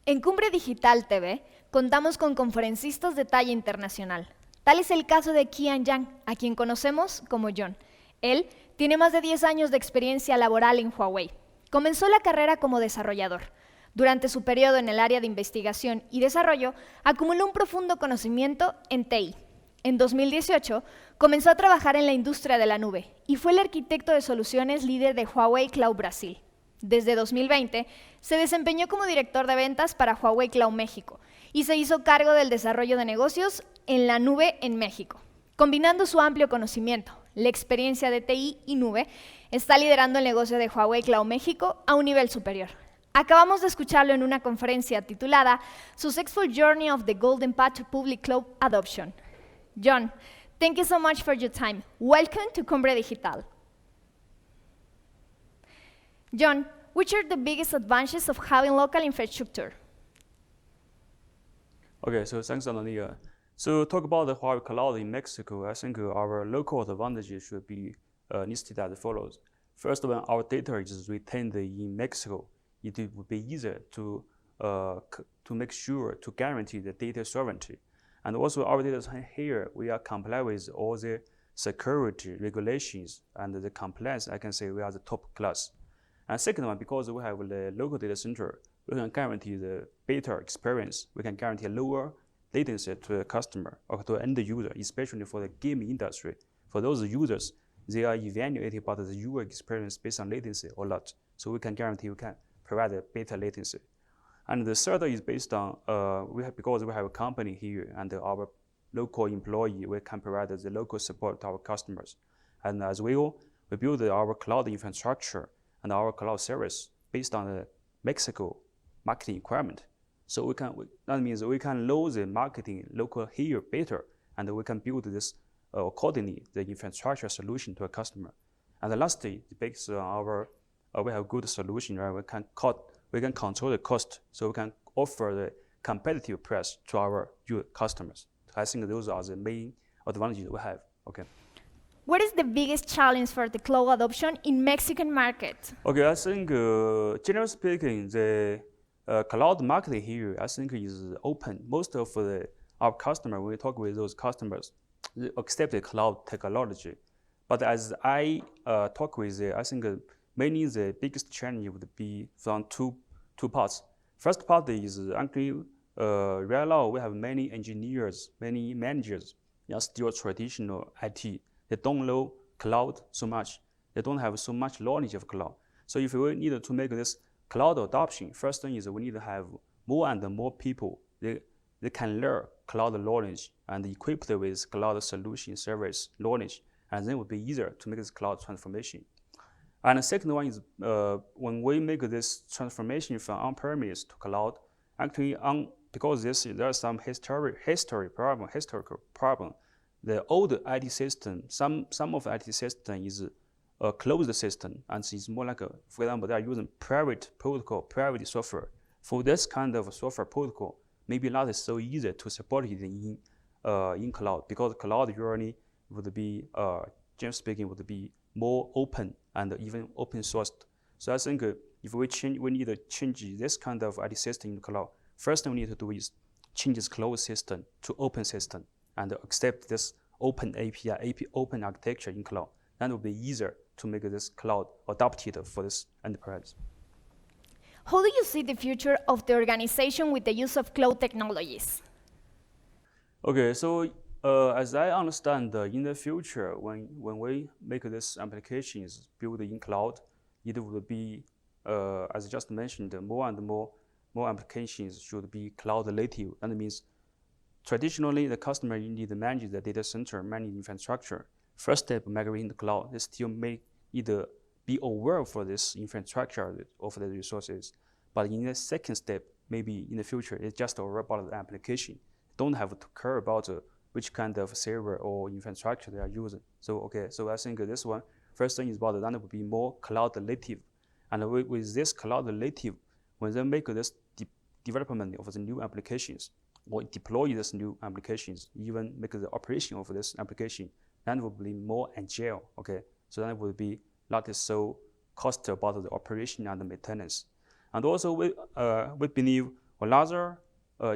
En Cumbre Digital TV contamos con conferencistas de talla internacional. Tal es el caso de Qiang Yang, a quien conocemos como John. Él tiene más de 10 años de experiencia laboral en Huawei. Comenzó la carrera como desarrollador. Durante su periodo en el área de investigación y desarrollo, acumuló un profundo conocimiento en TI. En 2018, comenzó a trabajar en la industria de la nube y fue el arquitecto de soluciones líder de Huawei Cloud Brasil. Desde 2020, se desempeñó como director de ventas para Huawei Cloud México y se hizo cargo del desarrollo de negocios en la nube en México. Combinando su amplio conocimiento, la experiencia de TI y nube, está liderando el negocio de Huawei Cloud México a un nivel superior. Acabamos de escucharlo en una conferencia titulada Successful Journey of the Golden Path to Public Cloud Adoption. John, thank you so much for your time. Welcome to Cumbre Digital. John, which are the biggest advantages of having local infrastructure? Okay, so thanks, Anania. So talk about the Huawei Cloud in Mexico. I think our local advantages should be listed as follows. First, when our data is retained in Mexico, it would be easier to make sure to guarantee the data sovereignty. And also our data here, we are comply with all the security regulations and the compliance. I can say we are the top class. And second one, because we have the local data center, we can guarantee the better experience. We can guarantee lower latency to the customer or to end user, especially for the gaming industry. For those users, they are evaluating about the user experience based on latency or not. So we can guarantee we can provide a better latency. And the third is based on, because we have a company here and our local employee, we can provide the local support to our customers. And as well, we build our cloud infrastructure and our cloud service based on the Mexico marketing requirement. So that means we can load the marketing local here better, and we can build this accordingly, the infrastructure solution to a customer. And lastly, based on we have good solution, right? We can control the cost, so we can offer the competitive price to our customers. I think those are the main advantages we have. Okay. What is the biggest challenge for the cloud adoption in Mexican market? Okay, I think generally speaking, the cloud market here, I think is open. Most of our customers, when we talk with those customers, they accept the cloud technology. But as I talk with I think mainly the biggest challenge would be from two parts. First part is actually right now we have many engineers, many managers, still traditional IT. They don't know cloud so much. They don't have so much knowledge of cloud. So if we need to make this cloud adoption, first thing is we need to have more and more people. They can learn cloud knowledge and equipped with cloud solution service knowledge, and then it would be easier to make this cloud transformation. And the second one is when we make this transformation from on-premise to cloud, actually because there are some historical problem. The old IT system, some of the IT system is a closed system, and it's more like for example, they are using private protocol, private software. For this kind of software protocol, maybe not so easy to support it in cloud, because cloud usually would be, generally speaking, would be more open and even open sourced. So I think if we need to change this kind of IT system in cloud, first thing we need to do is change this closed system to open system and accept this open API, open architecture in cloud. Then it will be easier to make this cloud adopted for this enterprise. How do you see the future of the organization with the use of cloud technologies? Okay, so as I understand, in the future, when we make these applications built in cloud, it will be, as I just mentioned, more and more applications should be cloud native. That means traditionally, the customer need to manage the data center, manage infrastructure. First step, migrating to cloud. They still may either be aware for this infrastructure of the resources, but in the second step, maybe in the future, it's just aware about the application. Don't have to care about which kind of server or infrastructure they are using. So I think this one, first thing is about that it will be more cloud native, and with this cloud native, when they make this development of the new applications, or deploy these new applications, even make the operation of this application, then it will be more agile, okay? So then it will be not so cost about the operation and the maintenance. And also we believe Another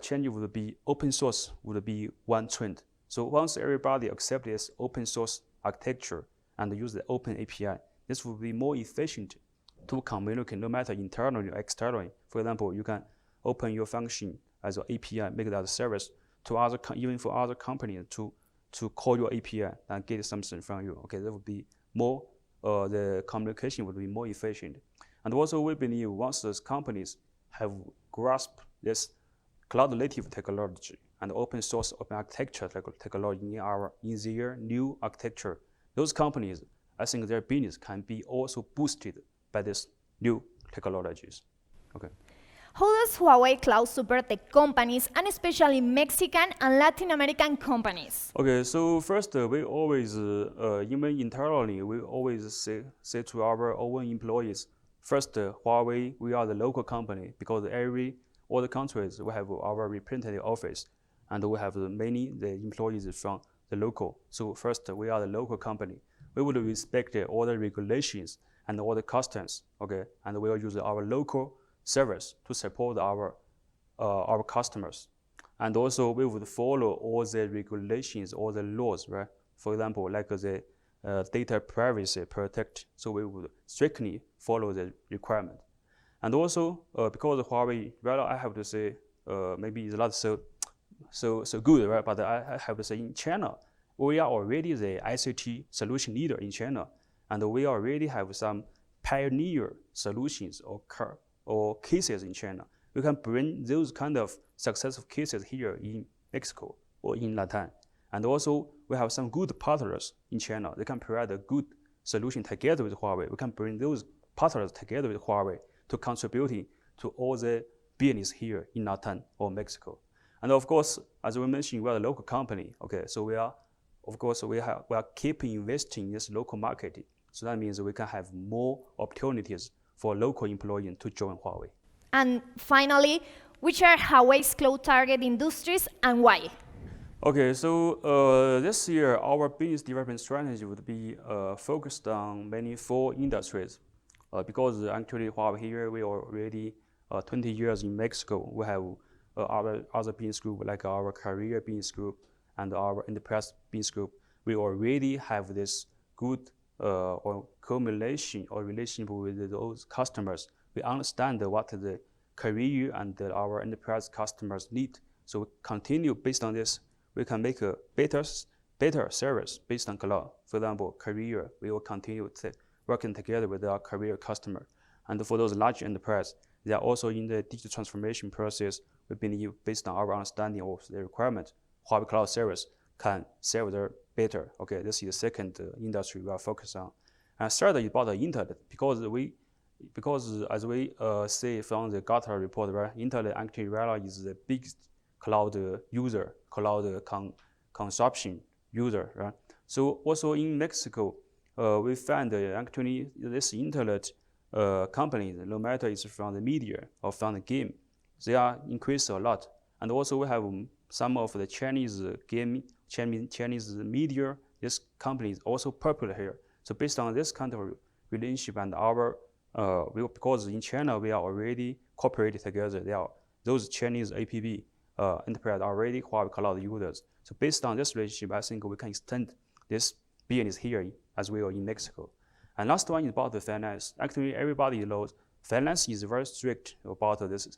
change would be open source would be one trend. So once everybody accepts this open source architecture and use the open API, this will be more efficient to communicate no matter internally or externally. For example, you can open your function as an API, make it as a service to even for other companies to call your API and get something from you. Okay, that would be more, the communication would be more efficient. And also we believe once those companies have grasped this cloud native technology and open source open architecture technology in their new architecture, those companies, I think their business can be also boosted by these new technologies. Okay. How does Huawei Cloud support the companies, and especially Mexican and Latin American companies? Okay, so first, we always, even internally, we always say to our own employees, first, Huawei, we are the local company because all the countries, we have our representative office, and we have the employees from the local. So first, we are the local company. We would respect all the regulations and all the customs, okay, and we will use our local service to support our customers. And also we would follow all the regulations, all the laws, right? For example, like the data privacy protect, so we would strictly follow the requirement. And also because of Huawei, well, I have to say, maybe it's not so good, right? But I have to say in China, we are already the ICT solution leader in China, and we already have some pioneer solutions or cases in China. We can bring those kind of successful cases here in Mexico or in Latin. And also, we have some good partners in China. They can provide a good solution together with Huawei. We can bring those partners together with Huawei to contributing to all the business here in Latin or Mexico. And of course, as we mentioned, we are a local company. Okay, so we are keeping investing in this local market. So that means we can have more opportunities for local employees to join Huawei. And finally, which are Huawei's cloud target industries and why? Okay, so this year our business development strategy would be focused on mainly 4 industries. Because actually Huawei here, we are already 20 years in Mexico. We have our other business group like our career business group and our enterprise business group. We already have this good or accumulation or relationship with those customers. We understand what the career and our enterprise customers need. So we continue based on this. We can make a better service based on cloud. For example, career, we will continue working together with our career customer. And for those large enterprise, they are also in the digital transformation process. We believe based on our understanding of the requirement, Huawei Cloud Service can serve them better. Okay, this is the second industry we are focused on. And third is about the internet, because as we see from the Gartner report, right, internet actually really is the biggest cloud user, cloud consumption user, right? So also in Mexico, we find actually this internet companies, no matter it's from the media or from the game, they are increased a lot. And also we have some of the Chinese media, this company is also popular here. So based on this kind of relationship and because in China we are already cooperated together, those Chinese app enterprise are already Huawei Cloud users. So based on this relationship, I think we can extend this business here as well in Mexico. And last one is about the finance. Actually, everybody knows finance is very strict about this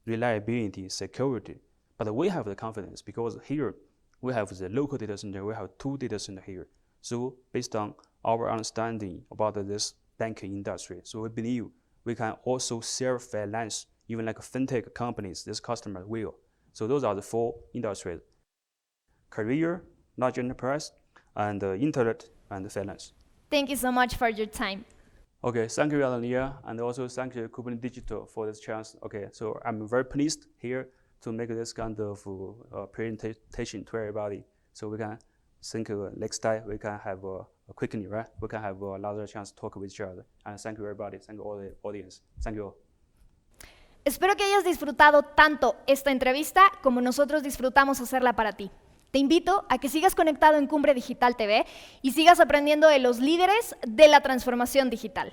reliability, security. But we have the confidence because here we have the local data center, we have 2 data centers here. So based on our understanding about this banking industry, so we believe we can also serve finance, even like fintech companies, this customer will. So those are the 4 industries: career, large enterprise, and internet and finance. Thank you so much for your time. Okay, thank you, Ania, and also thank you, Kubernetes Digital, for this chance. Okay, so I'm very pleased here to make this kind of presentation to everybody. So we can think next time we can have a quickly, right? We can have another chance to talk with each other. And thank you, everybody. Thank you, all the audience. Thank you all. Espero que hayas disfrutado tanto esta entrevista como nosotros disfrutamos hacerla para ti. Te invito a que sigas conectado en Cumbre Digital TV y sigas aprendiendo de los líderes de la transformación digital.